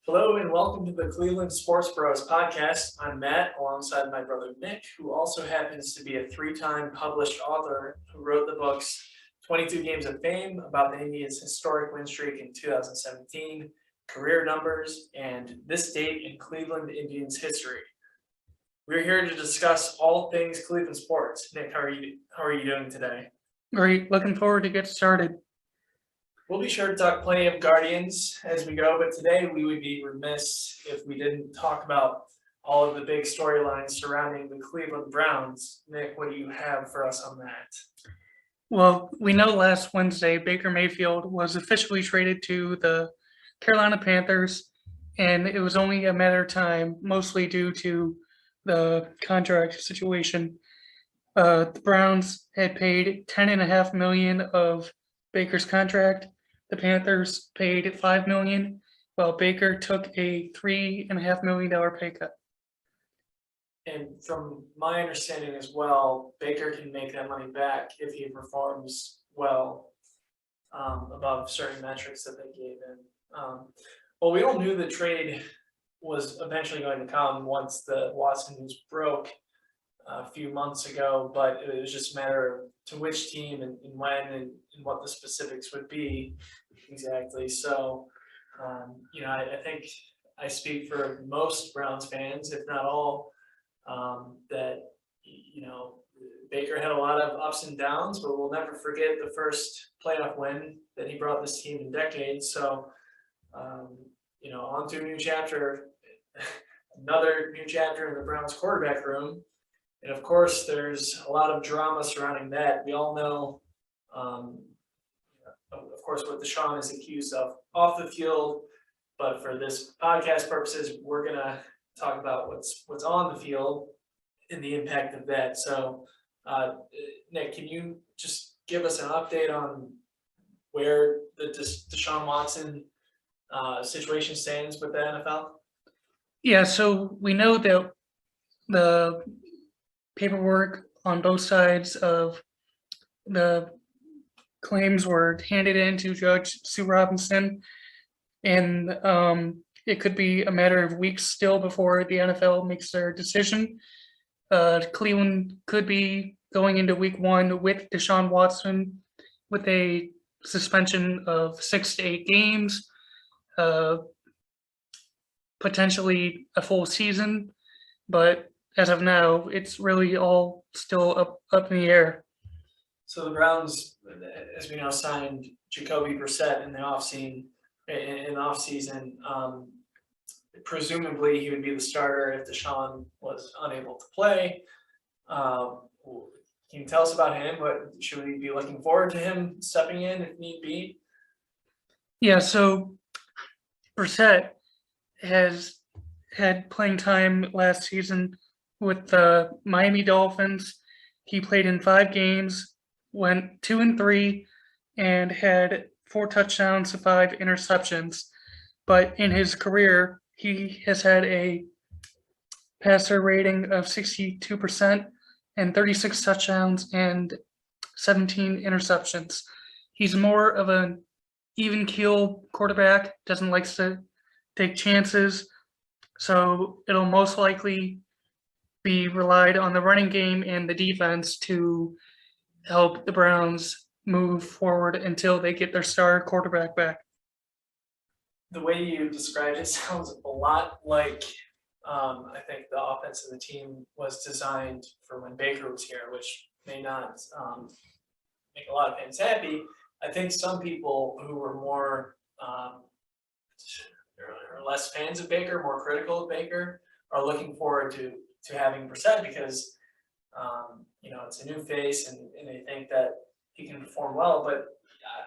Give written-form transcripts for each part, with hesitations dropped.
Hello and welcome to the Cleveland Sports Bros podcast. I'm Matt alongside my brother Nick, who also happens to be a three-time published author who wrote the books 22 Games of Fame about the Indians' historic win streak in 2017, Career Numbers, and This Date in Cleveland Indians History. We're here to discuss all things Cleveland sports. Nick, how are you doing today? Great. Looking forward to get started. We'll be sure to talk plenty of Guardians as we go, but today we would be remiss if we didn't talk about all of the big storylines surrounding the Cleveland Browns. Nick, what do you have for us on that? Well, we know last Wednesday Baker Mayfield was officially traded to the Carolina Panthers, and it was only a matter of time, mostly due to the contract situation. The Browns had paid $10.5 million of Baker's contract. The Panthers paid $5 million, while Baker took a $3.5 million pay cut. And from my understanding as well, Baker can make that money back if he performs well above certain metrics that they gave him. Well, we all knew the trade was eventually going to come once the Watson news broke a few months ago, but it was just a matter of to which team and when and what the specifics would be exactly. So, I think I speak for most Browns fans, if not all, that, Baker had a lot of ups and downs, but we'll never forget the first playoff win that he brought this team in decades. So, on to a new chapter, another new chapter in the Browns quarterback room. And of course, there's a lot of drama surrounding that. We all know, of course, what Deshaun is accused of off the field. But for this podcast purposes, we're going to talk about what's on the field and the impact of that. So, Nick, can you just give us an update on where the Deshaun Watson situation stands with the NFL? Yeah, so we know that the paperwork on both sides of the claims were handed in to Judge Sue Robinson, and it could be a matter of weeks still before the NFL makes their decision. Cleveland could be going into week one with Deshaun Watson with a suspension of 6 to 8 games, potentially a full season, but as of now, it's really all still up in the air. So the Browns, as we know, signed Jacoby Brissett in the offseason. Presumably, he would be the starter if Deshaun was unable to play. Can you tell us about him? What should we be looking forward to him stepping in if need be? Yeah, so Brissett has had playing time last season with the Miami Dolphins. He played in 5 games, went 2-3, and had 4 touchdowns to 5 interceptions. But in his career, he has had a passer rating of 62% and 36 touchdowns and 17 interceptions. He's more of an even keel quarterback, doesn't like to take chances. So it'll most likely be relied on the running game and the defense to help the Browns move forward until they get their star quarterback back. The way you described it sounds a lot like I think the offense of the team was designed for when Baker was here, which may not make a lot of fans happy. I think some people who were more or less fans of Baker, more critical of Baker, are looking forward to having Brissett because it's a new face and they think that he can perform well. But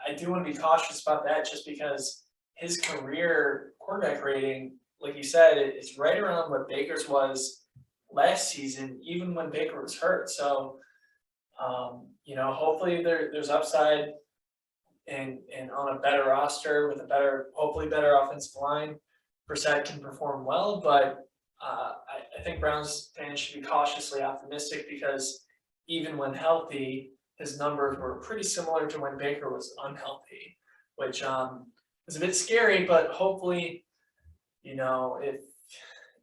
I do want to be cautious about that just because his career quarterback rating, like you said, it's right around what Baker's was last season, even when Baker was hurt. So, hopefully there's upside and on a better roster with hopefully better offensive line. Brissett can perform well, but I think Browns fans should be cautiously optimistic because even when healthy, his numbers were pretty similar to when Baker was unhealthy, which is a bit scary, but hopefully you know,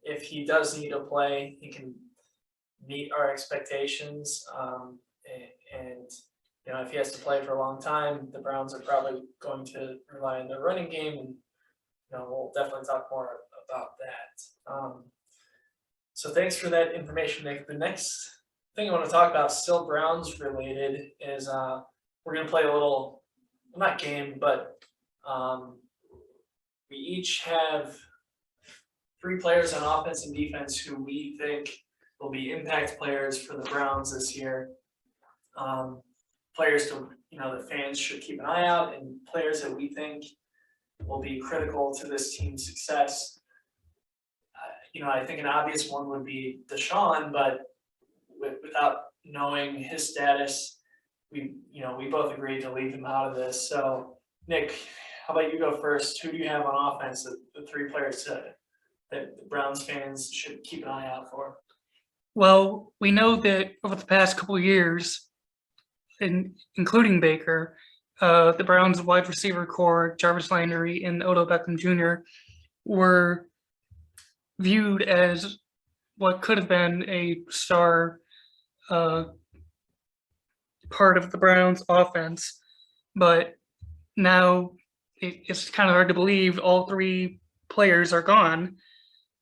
if he does need to play, he can meet our expectations. And you know, if he has to play for a long time, the Browns are probably going to rely on their running game, and you know, we'll definitely talk more about that. So thanks for that information, Nick. The next thing I want to talk about, still Browns related, is we're gonna play a little, well, not game, but we each have 3 players on offense and defense who we think will be impact players for the Browns this year. Players to, you know, that fans should keep an eye out, and players that we think will be critical to this team's success. You know, I think an obvious one would be Deshaun, but without knowing his status, we both agreed to leave him out of this. So, Nick, how about you go first? Who do you have on offense, the 3 players that the Browns fans should keep an eye out for? Well, we know that over the past couple of years, including Baker, the Browns wide receiver core, Jarvis Landry and Odell Beckham Jr., were viewed as what could have been a star part of the Browns offense. But now it's kind of hard to believe all 3 players are gone.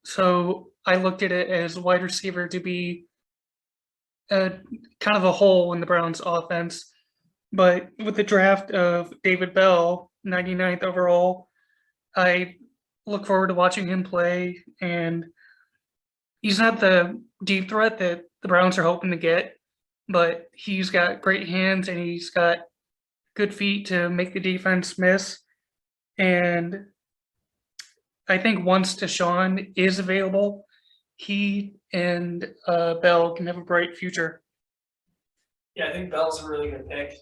So I looked at it as wide receiver to be kind of a hole in the Browns offense. But with the draft of David Bell, 99th overall, I look forward to watching him play. And he's not the deep threat that the Browns are hoping to get, but he's got great hands and he's got good feet to make the defense miss. And I think once Deshaun is available, he and Bell can have a bright future. Yeah, I think Bell's a really good pick.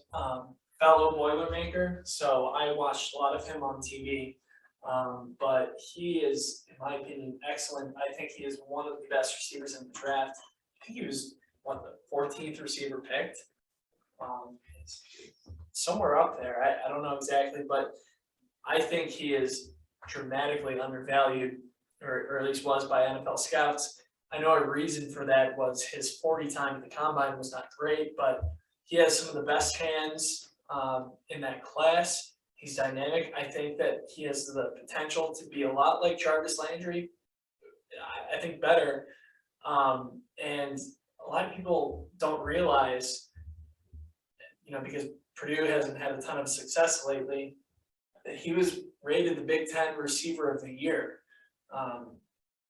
Fellow Boilermaker, so I watched a lot of him on TV. But he is, in my opinion, excellent. I think he is one of the best receivers in the draft. I think he was the 14th receiver picked. Somewhere up there. I don't know exactly, but I think he is dramatically undervalued, or at least was by NFL scouts. I know a reason for that was his 40 time at the combine was not great, but he has some of the best hands in that class. He's dynamic. I think that he has the potential to be a lot like Jarvis Landry. I think better. And a lot of people don't realize, you know, because Purdue hasn't had a ton of success lately, that he was rated the Big Ten Receiver of the Year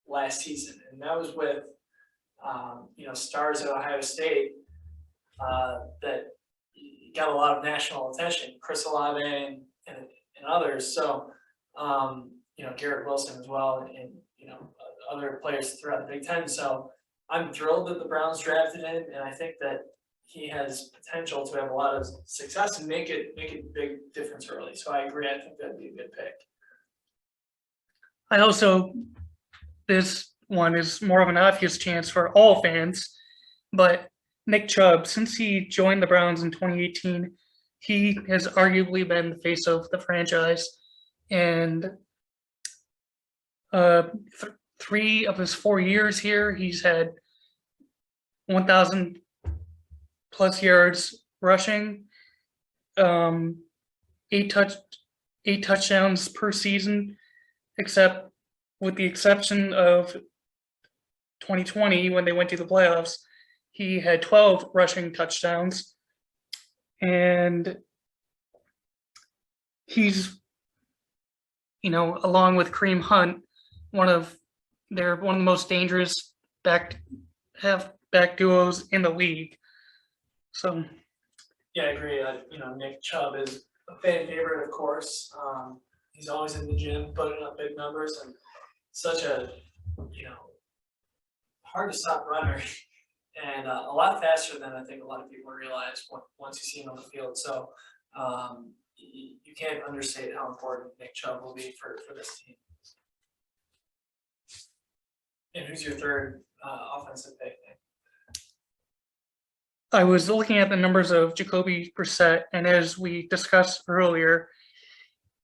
last season, and that was with you know, stars at Ohio State that got a lot of national attention, Chris Olave and others. So you know, Garrett Wilson as well, and you know, other players throughout the Big Ten. So I'm thrilled that the Browns drafted him, and I think that he has potential to have a lot of success and make it a big difference early. So I agree. I think that'd be a good pick. I also, this one is more of an obvious chance for all fans, but Nick Chubb, since he joined the Browns in 2018, he has arguably been the face of the franchise. And 3 of his 4 years here, he's had 1,000 plus yards rushing, 8 touchdowns per season, except with the exception of 2020 when they went to the playoffs, he had 12 rushing touchdowns. And he's, you know, along with Kareem Hunt, one of the most dangerous halfback duos in the league. So yeah, I agree. You know, Nick Chubb is a fan favorite, of course. He's always in the gym, putting up big numbers, and such a, you know, hard to stop runner, and a lot faster than I think a lot of people realize once you see him on the field. So you can't understate how important Nick Chubb will be for this team. And who's your third offensive pick? I was looking at the numbers of Jacoby Brissett, and as we discussed earlier,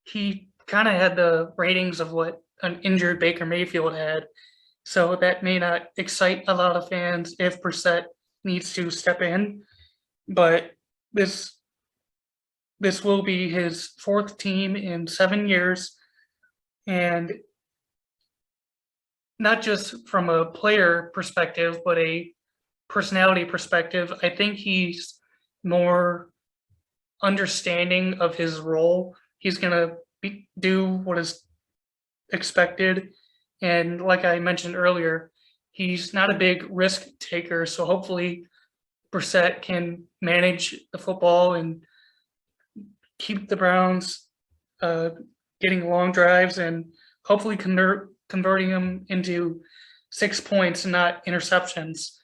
he kind of had the ratings of what an injured Baker Mayfield had. So that may not excite a lot of fans if Brissett needs to step in. But this will be his fourth team in 7 years. And not just from a player perspective, but a personality perspective, I think he's more understanding of his role. He's gonna do what is expected, and like I mentioned earlier, he's not a big risk taker. So hopefully, Brissett can manage the football and keep the Browns getting long drives and hopefully converting them into 6 points and not interceptions.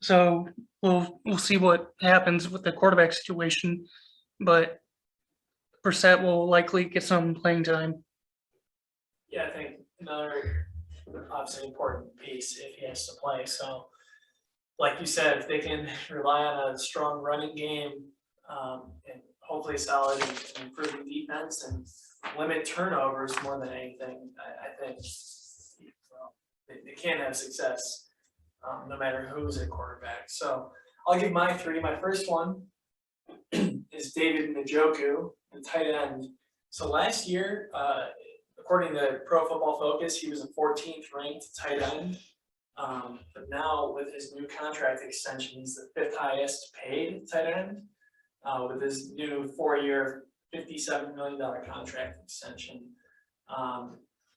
So we'll see what happens with the quarterback situation, but Brissett will likely get some playing time. Yeah, I think another obviously important piece if he has to play. So, like you said, if they can rely on a strong running game and hopefully solid and improving defense and limit turnovers more than anything, I think they can have success no matter who's at quarterback. So I'll give my three. My first one is David Njoku, the tight end. So last year, according to Pro Football Focus, he was a 14th ranked tight end. But now with his new contract extension, he's the 5th highest paid tight end with his new 4-year, $57 million contract extension.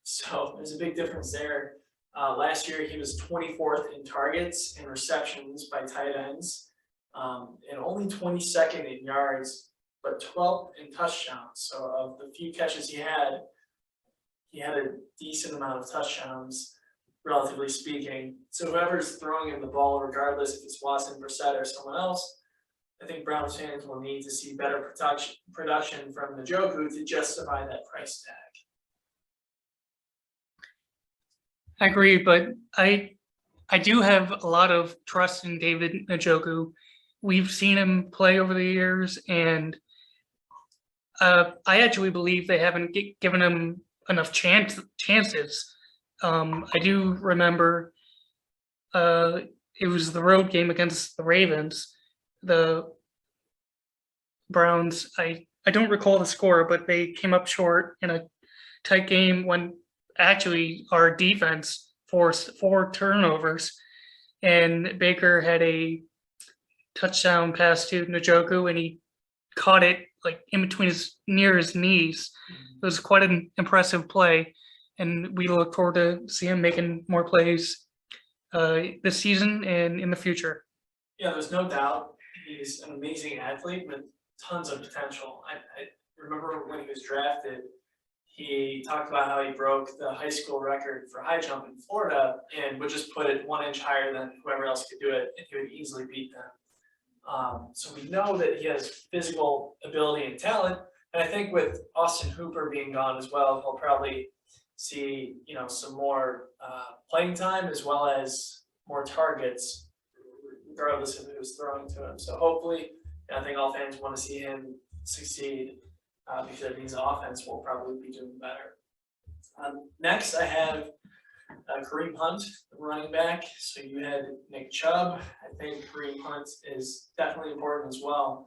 So there's a big difference there. Last year, he was 24th in targets and receptions by tight ends, and only 22nd in yards, but 12th in touchdowns. So of the few catches he had a decent amount of touchdowns, relatively speaking. So whoever's throwing him the ball, regardless if it's Watson, Brissett, or someone else, I think Browns fans will need to see better production from Njoku to justify that price tag. I agree, but I do have a lot of trust in David Njoku. We've seen him play over the years, and I actually believe they haven't given him enough chances. I do remember it was the road game against the Ravens. The Browns, I don't recall the score, but they came up short in a tight game when actually our defense forced 4 turnovers, and Baker had a touchdown pass to Njoku, and he caught it like in between near his knees. It was quite an impressive play, and we look forward to see him making more plays this season and in the future. Yeah, there's no doubt he's an amazing athlete with tons of potential. I remember when he was drafted, he talked about how he broke the high school record for high jump in Florida and would just put it 1 inch higher than whoever else could do it, and he would easily beat them. So we know that he has physical ability and talent, and I think with Austin Hooper being gone as well, he'll probably see some more playing time as well as more targets, regardless of who's throwing to him. So hopefully, I think all fans want to see him succeed because that means the offense will probably be doing better. Next, I have Kareem Hunt, the running back. So you had Nick Chubb. I think Kareem Hunt is definitely important as well.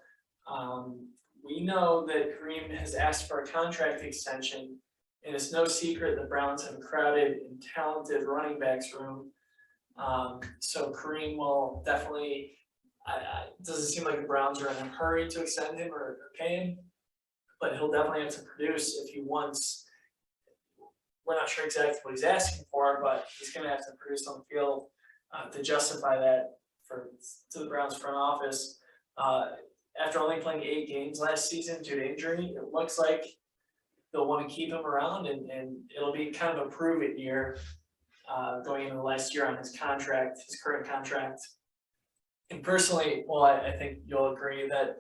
We know that Kareem has asked for a contract extension, and it's no secret the Browns have a crowded and talented running backs room. So Kareem will definitely, it doesn't seem like the Browns are in a hurry to extend him or pay him, but he'll definitely have to produce if he wants. We're not sure exactly what he's asking for, but he's going to have to produce on the field to justify that to the Browns front office. After only playing 8 games last season due to injury, it looks like they'll want to keep him around, and it'll be kind of a prove-it year going into the last year on his current contract. And personally, well, I think you'll agree that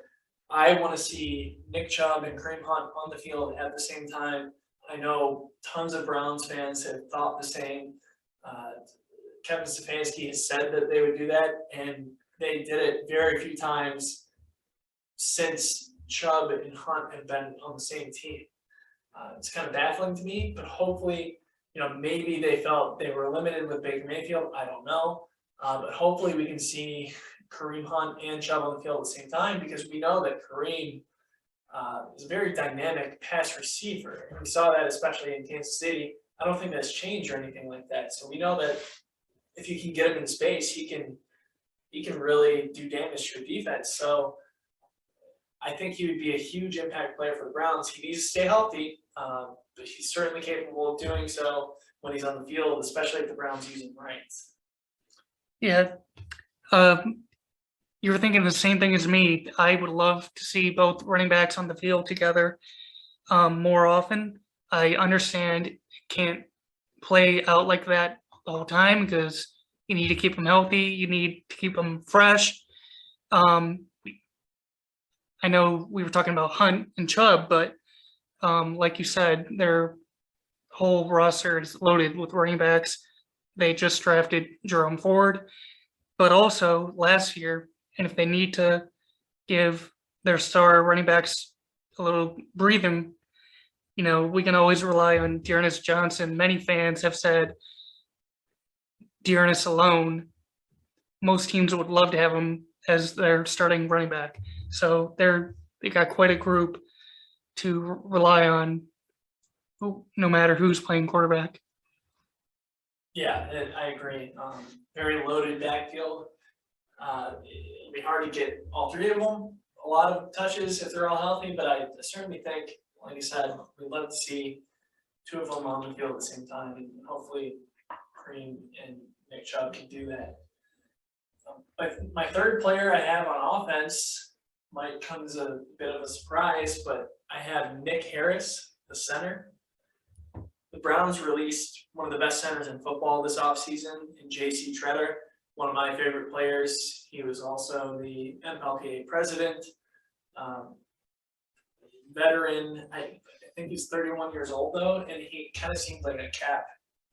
I want to see Nick Chubb and Kareem Hunt on the field at the same time. I know tons of Browns fans have thought the same. Kevin Stefanski has said that they would do that, and they did it very few times since Chubb and Hunt have been on the same team. It's kind of baffling to me, but hopefully, maybe they felt they were limited with Baker Mayfield, I don't know. But hopefully we can see Kareem Hunt and Chubb on the field at the same time, because we know that Kareem is a very dynamic pass receiver. And we saw that especially in Kansas City. I don't think that's changed or anything like that. So we know that if you can get him in space, he can really do damage to your defense. So I think he would be a huge impact player for the Browns. He needs to stay healthy, but he's certainly capable of doing so when he's on the field, especially if the Browns use him right. Yeah. You were thinking the same thing as me. I would love to see both running backs on the field together more often. I understand it can't play out like that all the time because you need to keep them healthy. You need to keep them fresh. I know we were talking about Hunt and Chubb, but like you said, their whole roster is loaded with running backs. They just drafted Jerome Ford, but also last year, and if they need to give their star running backs a little breathing, we can always rely on Dearness Johnson. Many fans have said Dearness alone. Most teams would love to have him as their starting running back. So they got quite a group to rely on, no matter who's playing quarterback. Yeah, I agree. Very loaded backfield. It'll be hard to get all three of them a lot of touches if they're all healthy, but I certainly think, like I said, we'd love to see two of them on the field at the same time, and hopefully Kareem and Nick Chubb can do that. But my third player I have on offense might come as a bit of a surprise, but I have Nick Harris, the center. The Browns released one of the best centers in football this offseason in J.C. Tretter, one of my favorite players. He was also the MLPA president, veteran. I think he's 31 years old though, and he kind of seems like a cap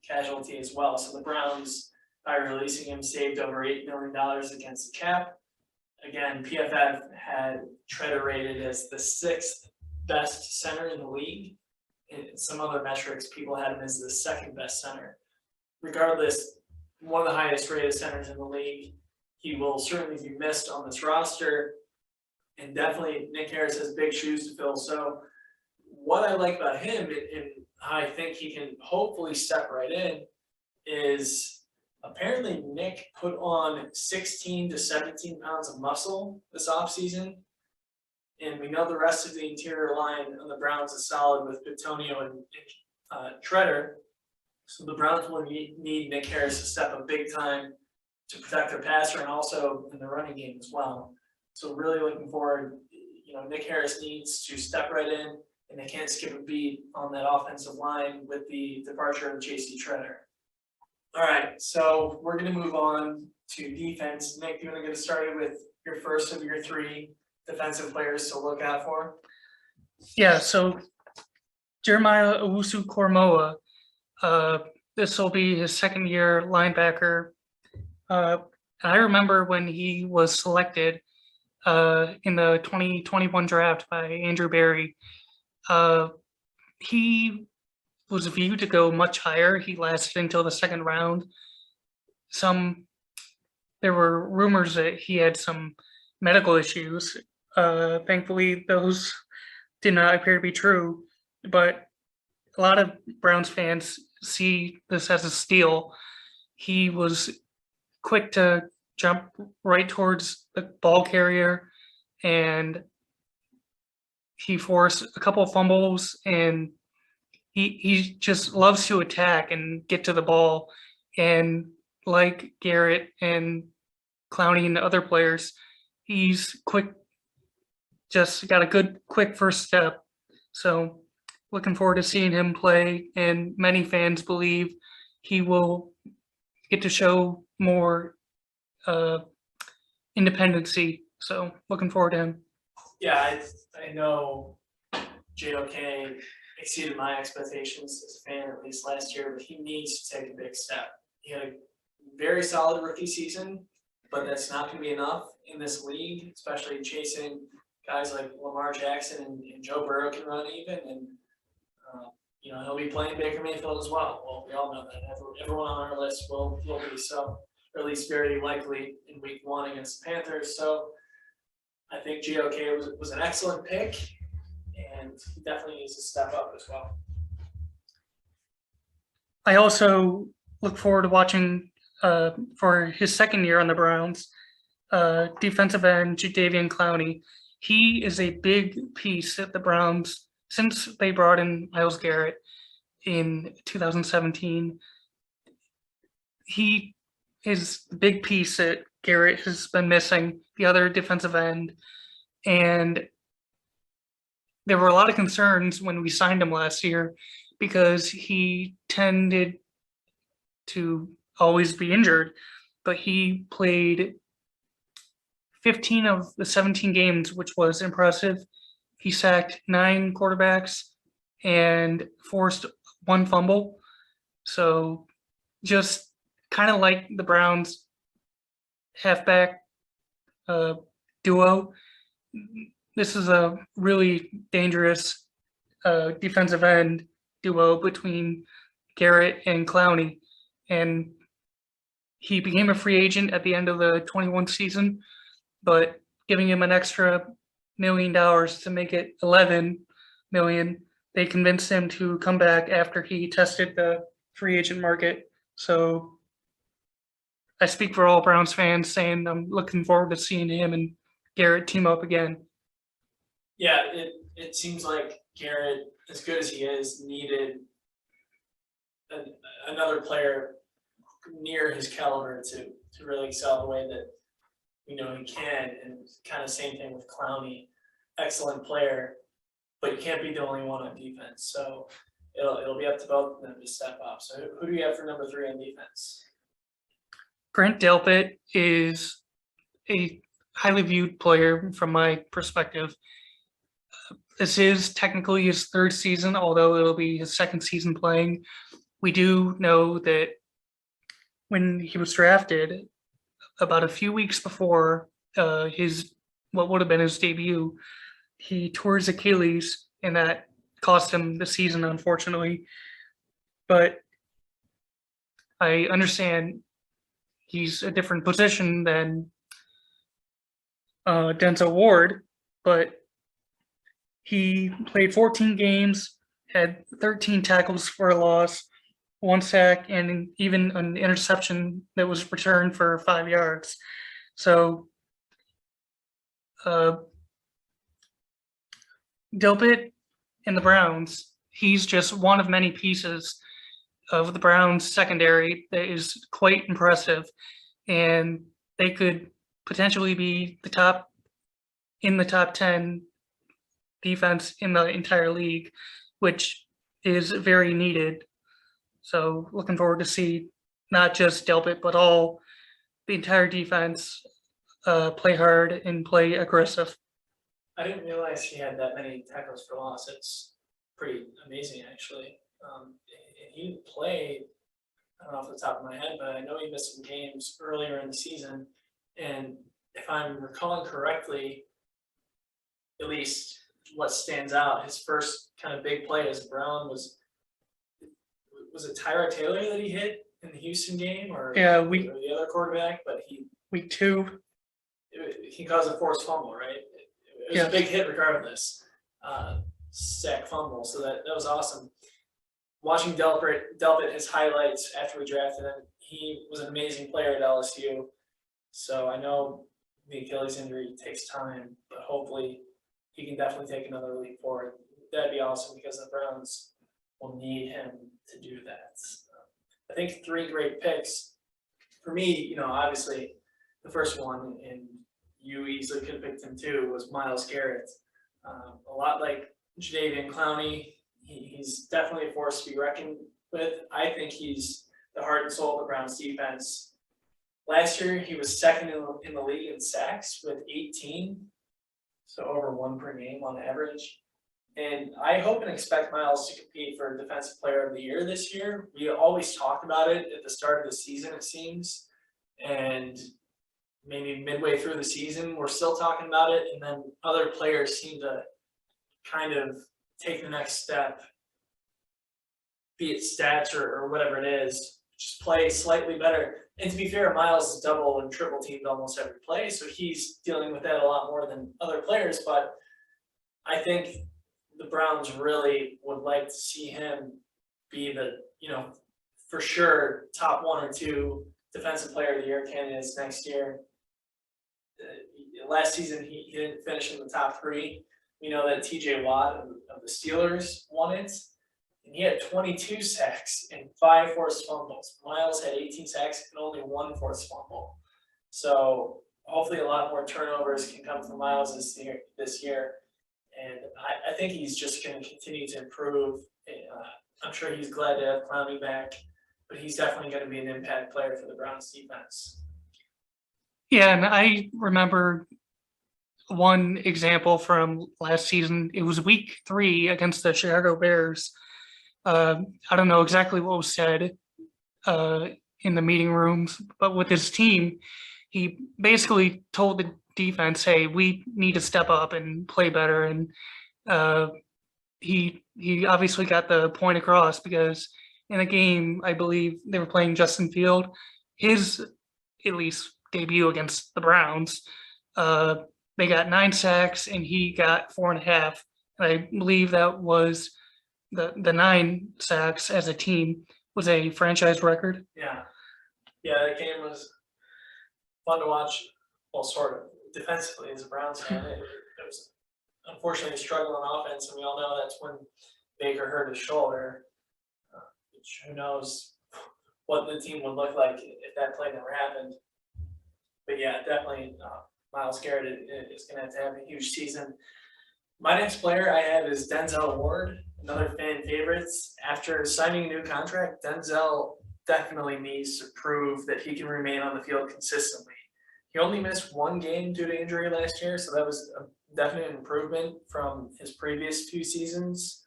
casualty as well. So the Browns, by releasing him, saved over $8 million against the cap. Again, PFF had Tretter rated as the 6th best center in the league. In some other metrics, people had him as the 2nd best center. Regardless, one of the highest rated centers in the league. He will certainly be missed on this roster. And definitely Nick Harris has big shoes to fill. So what I like about him and how I think he can hopefully step right in is apparently Nick put on 16 to 17 pounds of muscle this offseason. And we know the rest of the interior line on the Browns is solid with Bitonio and Tretter. So the Browns will need Nick Harris to step up big time to protect their passer and also in the running game as well. So really looking forward, Nick Harris needs to step right in, and they can't skip a beat on that offensive line with the departure of J.C. Tretter. All right, so we're going to move on to defense. Nick, do you want to get us started with your first of your 3 defensive players to look out for? Yeah, so Jeremiah Owusu-Koramoah, this will be his 2nd year linebacker. I remember when he was selected in the 2021 draft by Andrew Berry. He was viewed to go much higher. He lasted until the 2nd round. There were rumors that he had some medical issues. Thankfully, those did not appear to be true, but a lot of Browns fans see this as a steal. He was quick to jump right towards the ball carrier, and he forced a couple of fumbles, and he just loves to attack and get to the ball. And like Garrett and Clowney and other players, he's quick, just got a good quick first step. So looking forward to seeing him play, and many fans believe he will get to show more independency. So looking forward to him. Yeah, I know JOK exceeded my expectations as a fan, at least last year, but he needs to take a big step. He had a very solid rookie season, but that's not going to be enough in this league, especially chasing guys like Lamar Jackson and Joe Burrow can run even. And He'll be playing Baker Mayfield as well. Well, we all know that. Everyone on our list will be so, or at least very likely in week 1 against the Panthers. So I think GOK was an excellent pick, and he definitely needs to step up as well. I also look forward to watching for his second year on the Browns, defensive end Jadeveon Clowney. He is a big piece at the Browns since they brought in Myles Garrett in 2017. He is the big piece that Garrett has been missing, the other defensive end. And there were a lot of concerns when we signed him last year because he tended to always be injured, but he played 15 of the 17 games, which was impressive. He sacked 9 quarterbacks and forced 1 fumble. So just kind of like the Browns halfback duo, this is a really dangerous defensive end duo between Garrett and Clowney. And he became a free agent at the end of the 21 season, but giving him an extra $1 million to make it 11 million, they convinced him to come back after he tested the free agent market. So I speak for all Browns fans saying I'm looking forward to seeing him and Garrett team up again. Yeah, it seems like Garrett, as good as he is, needed another player near his caliber to really excel the way that we know he can. And kind of same thing with Clowney, excellent player, but you can't be the only one on defense. So it'll be up to both of them to step up. So who do you have for number 3 on defense? Grant Delpit is a highly viewed player from my perspective. This is technically his 3rd season, although it'll be his 2nd season playing. We do know that when he was drafted, about a few weeks before what would have been his debut, he tore his Achilles, and that cost him the season, unfortunately. But I understand he's a different position than Denzel Ward, but he played 14 games, had 13 tackles for a loss, 1 sack, and even an interception that was returned for 5 yards. So Delpit and the Browns, he's just one of many pieces of the Browns secondary that is quite impressive, and they could potentially be in the top 10 defense in the entire league, which is very needed. So looking forward to see not just Delpit, but the entire defense play hard and play aggressive. I didn't realize he had that many tackles for loss. It's pretty amazing, actually. He didn't play, I don't know off the top of my head, but I know he missed some games earlier in the season. And if I'm recalling correctly, at least what stands out, his first kind of big play as a Brown was it Tyrod Taylor that he hit in the Houston game, or Yeah, or the other quarterback? But week 2. he caused a forced fumble, right? It was a big hit regardless. Sack fumble, so that was awesome. Watching Delpit his highlights after we drafted him, he was an amazing player at LSU. So I know the Achilles injury takes time, but hopefully he can definitely take another leap forward. That'd be awesome because the Browns will need him to do that. I think 3 great picks. For me, obviously the first one, and you easily could have picked him too, was Myles Garrett. A lot like Jadeveon Clowney, he's definitely a force to be reckoned with. I think he's the heart and soul of the Browns defense. Last year, he was 2nd in the league in sacks with 18, so over 1 per game on average. And I hope and expect Myles to compete for Defensive Player of the Year this year. We always talk about it at the start of the season, it seems, and maybe midway through the season, we're still talking about it, and then other players seem to kind of take the next step be it stats or whatever it is, just play slightly better. And to be fair, Miles is double and triple teamed almost every play, so he's dealing with that a lot more than other players. But I think the Browns really would like to see him be the, for sure, top 1 or 2 defensive player of the year candidates next year. Last season, he didn't finish in the top 3. We know that TJ Watt of the Steelers won it, and he had 22 sacks and 5 forced fumbles. Miles had 18 sacks and only 1 forced fumble. So hopefully a lot more turnovers can come from Miles this year. And I think he's just going to continue to improve. I'm sure he's glad to have Clowney back, but he's definitely going to be an impact player for the Browns defense. Yeah, and I remember one example from last season. It was week 3 against the Chicago Bears. I don't know exactly what was said in the meeting rooms, but with his team, he basically told the defense, "Hey, we need to step up and play better." And he obviously got the point across, because in the game, I believe they were playing Justin Field, his at least debut against the Browns. They got 9 sacks and he got 4.5. And I believe that was the 9 sacks as a team was a franchise record. Yeah, that game was fun to watch. Well, sort of defensively as a Browns fan, it was unfortunately a struggle on offense, and we all know that's when Baker hurt his shoulder. Which who knows what the team would look like if that play never happened. But yeah, definitely Myles Garrett is going to have a huge season. My next player I have is Denzel Ward, another fan favorite. After signing a new contract, Denzel definitely needs to prove that he can remain on the field consistently. He only missed 1 game due to injury last year, so that was a definite improvement from his previous 2 seasons.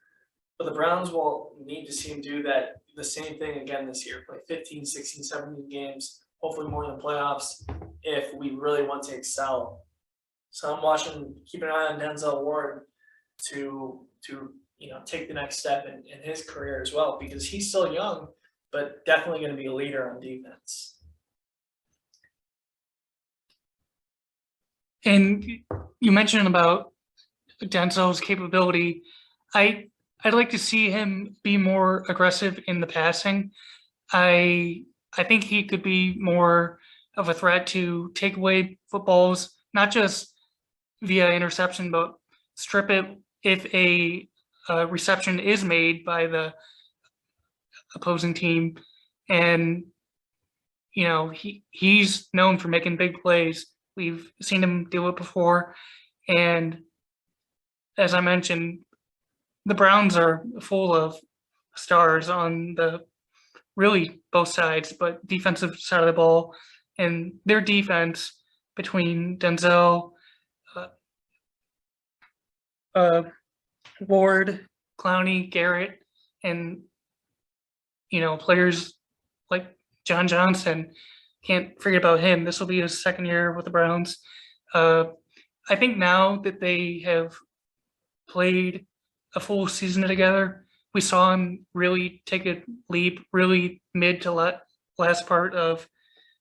But the Browns will need to see him do the same thing again this year, play 15, 16, 17 games, hopefully more in the playoffs, if we really want to excel. So I'm keeping an eye on Denzel Ward to take the next step in his career as well, because he's still young, but definitely going to be a leader on defense. And you mentioned about Denzel's capability. I'd like to see him be more aggressive in the passing. I think he could be more of a threat to take away footballs, not just via interception, but strip it if a reception is made by the opposing team. And he's known for making big plays. We've seen him do it before. And as I mentioned, the Browns are full of stars on the really both sides, but defensive side of the ball. And their defense between Denzel, Ward, Clowney, Garrett, and players like John Johnson, can't forget about him. This will be his 2nd year with the Browns. I think now that they have played a full season together, we saw him really take a leap, really mid to last part of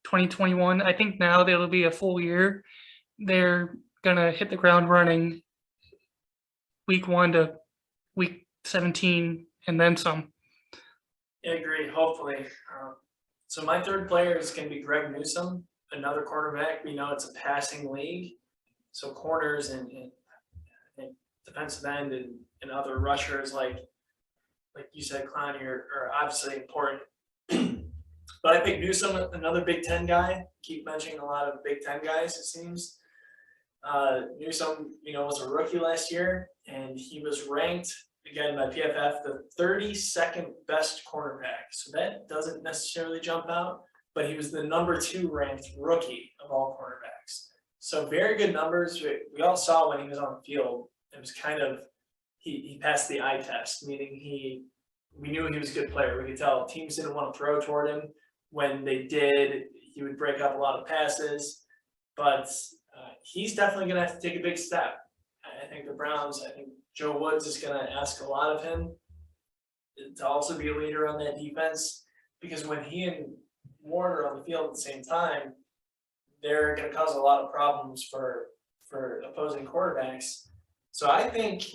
2021. I think now that it'll be a full year, they're gonna hit the ground running week 1 to week 17 and then some. Yeah, I agree. Hopefully. So my 3rd player is going to be Greg Newsome, another cornerback. We know it's a passing league, so corners and defensive end and other rushers like you said, Clowney are obviously important. But I think Newsome, another Big Ten guy. Keep mentioning a lot of Big Ten guys, it seems. Newsome, was a rookie last year, and he was ranked again by PFF the 32nd best cornerback. So that doesn't necessarily jump out, but he was the number 2 ranked rookie of all cornerbacks. So very good numbers. We all saw when he was on the field. It was kind of he passed the eye test, meaning we knew he was a good player. We could tell teams didn't want to throw toward him. When they did, he would break up a lot of passes. But he's definitely going to have to take a big step. I think the Browns, Joe Woods is going to ask a lot of him. to also be a leader on that defense, because when he and Ward are on the field at the same time, they're gonna cause a lot of problems for opposing quarterbacks. So I think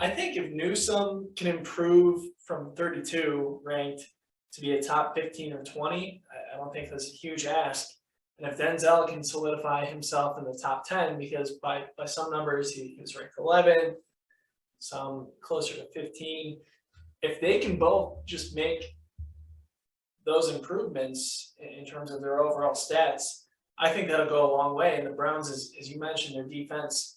if Newsome can improve from 32 ranked to be a top 15 or 20, I don't think that's a huge ask. And if Denzel can solidify himself in the top 10, because by some numbers he was ranked 11, some closer to 15. If they can both just make those improvements in terms of their overall stats, I think that'll go a long way. And the Browns, as you mentioned, their defense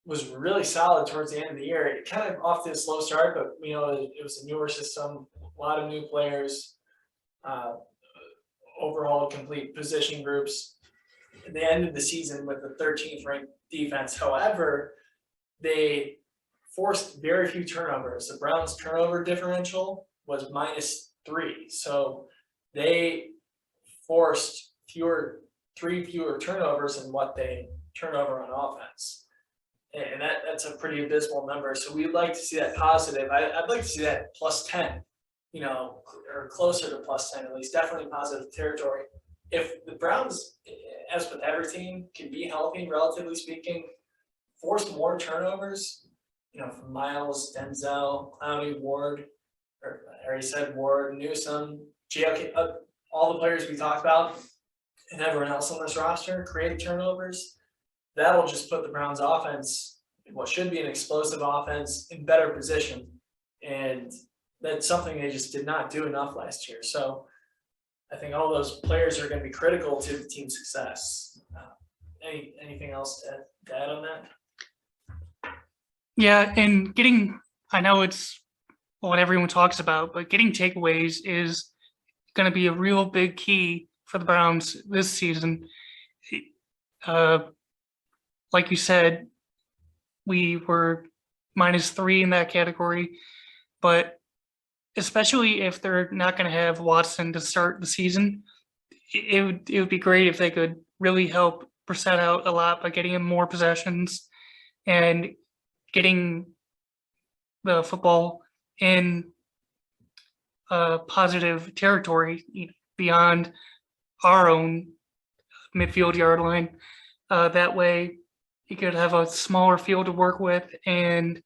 was really solid towards the end of the year. It kind of off to a slow start, but it was a newer system, a lot of new players, overall complete position groups. They ended the season with the 13th ranked defense. However, they forced very few turnovers. The Browns' turnover differential was -3. So they forced three fewer turnovers than what they turn over on offense. And that's a pretty abysmal number. So we'd like to see that positive. I'd like to see that +10, or closer to +10 at least, definitely positive territory. If the Browns, as with every team, can be healthy, relatively speaking, force more turnovers, from Miles, Denzel, Clowney, Ward, or I already said Ward, Newsome, JLK, all the players we talked about, and everyone else on this roster create turnovers, that'll just put the Browns offense, what should be an explosive offense, in better position. And that's something they just did not do enough last year. So I think all those players are going to be critical to the team's success. Anything else to add on that? Yeah, and I know it's what everyone talks about, but getting takeaways is going to be a real big key for the Browns this season. Like you said, we were -3 in that category, but especially if they're not going to have Watson to start the season, it would be great if they could really help Brissett out a lot by getting him more possessions and getting the football in positive territory beyond our own midfield yard line. That way you could have a smaller field to work with, and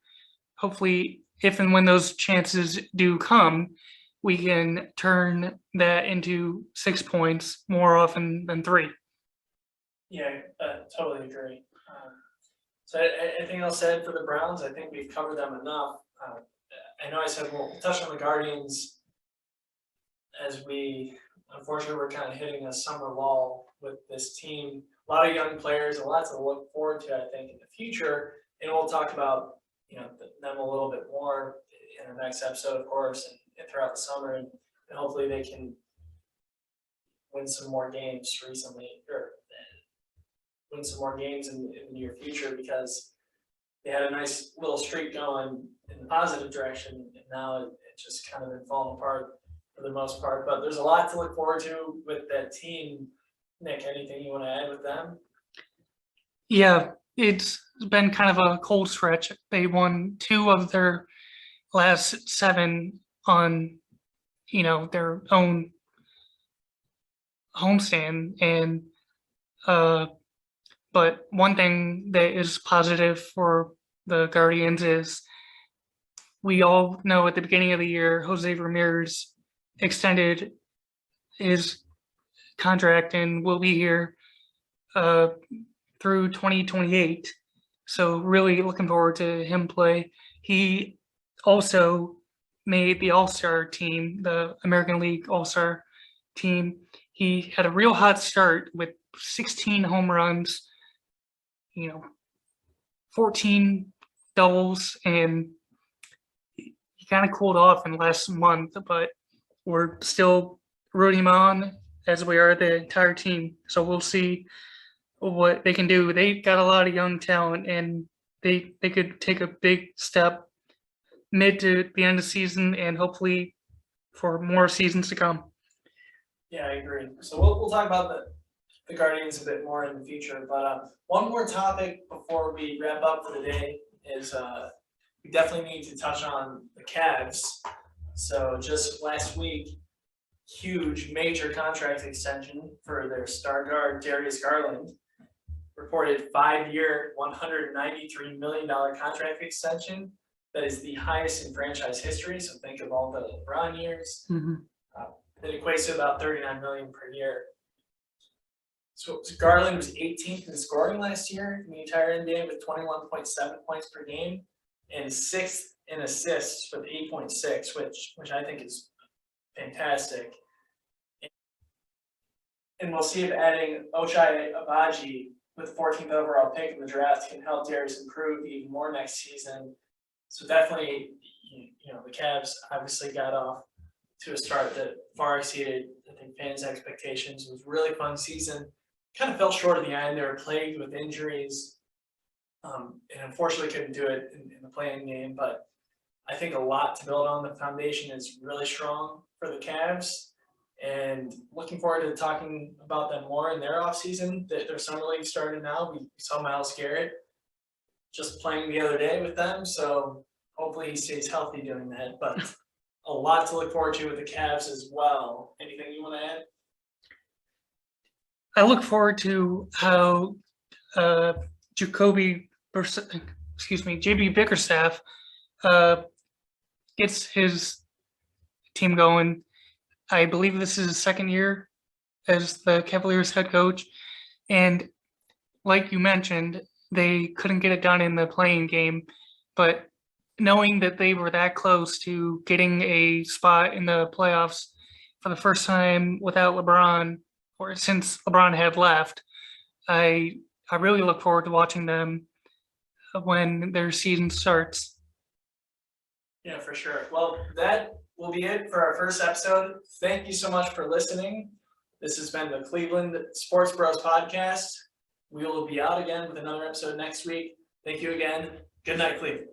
hopefully if and when those chances do come, we can turn that into 6 points more often than 3. Yeah, totally agree. So anything else said for the Browns? I think we've covered them enough. I know I said we'll touch on the Guardians as unfortunately, we're kind of hitting a summer lull with this team. A lot of young players, a lot to look forward to, I think, in the future. And we'll talk about, them a little bit more in the next episode, of course, and throughout the summer. And hopefully they can win some more games win some more games in the near future, because they had a nice little streak going in the positive direction, and now it's just kind of been falling apart for the most part. But there's a lot to look forward to with that team. Nick, anything you want to add with them? Yeah, it's been kind of a cold stretch. They won 2 of their last 7 on, their own homestand, and but one thing that is positive for the Guardians is we all know at the beginning of the year, Jose Ramirez extended his contract and will be here through 2028. So really looking forward to him play. He also made the All-Star team, the American League All-Star team. He had a real hot start with 16 home runs, 14 doubles, and he kind of cooled off in the last month, but we're still rooting him on, as we are the entire team. So we'll see what they can do. They got a lot of young talent, and they could take a big step mid to the end of the season, and hopefully for more seasons to come. Yeah, I agree. So we'll talk about the Guardians a bit more in the future. But one more topic before we wrap up for the day is we definitely need to touch on the Cavs. So just last week, huge major contract extension for their star guard Darius Garland. Reported 5-year, $193 million contract extension. That is the highest in franchise history. So think of all the LeBron years. It equates to about $39 million per year. So Garland was 18th in scoring last year in the entire NBA with 21.7 points per game, and 6th in assists with 8.6, which I think is fantastic. And we'll see if adding Ochai Agbaji with 14th overall pick in the draft can help Darius improve even more next season. So definitely, the Cavs obviously got off to a start that far exceeded, I think, fans' expectations. It was a really fun season. Kind of fell short at the end. They were plagued with injuries, and unfortunately couldn't do it in the play-in game. But I think a lot to build on. The foundation is really strong for the Cavs, and looking forward to talking about them more in their offseason. Their summer league started now. We saw Myles Garrett just playing the other day with them, so hopefully he stays healthy doing that. But a lot to look forward to with the Cavs as well. Anything you want to add? I look forward to how JB Bickerstaff gets his team going. I believe this is his second year as the Cavaliers head coach. And like you mentioned, they couldn't get it done in the playing game, but knowing that they were that close to getting a spot in the playoffs for the first time without LeBron, or since LeBron had left, I really look forward to watching them when their season starts. Yeah, for sure. Well, that will be it for our first episode. Thank you so much for listening. This has been the Cleveland Sports Bros podcast. We will be out again with another episode next week. Thank you again. Good night, Cleveland.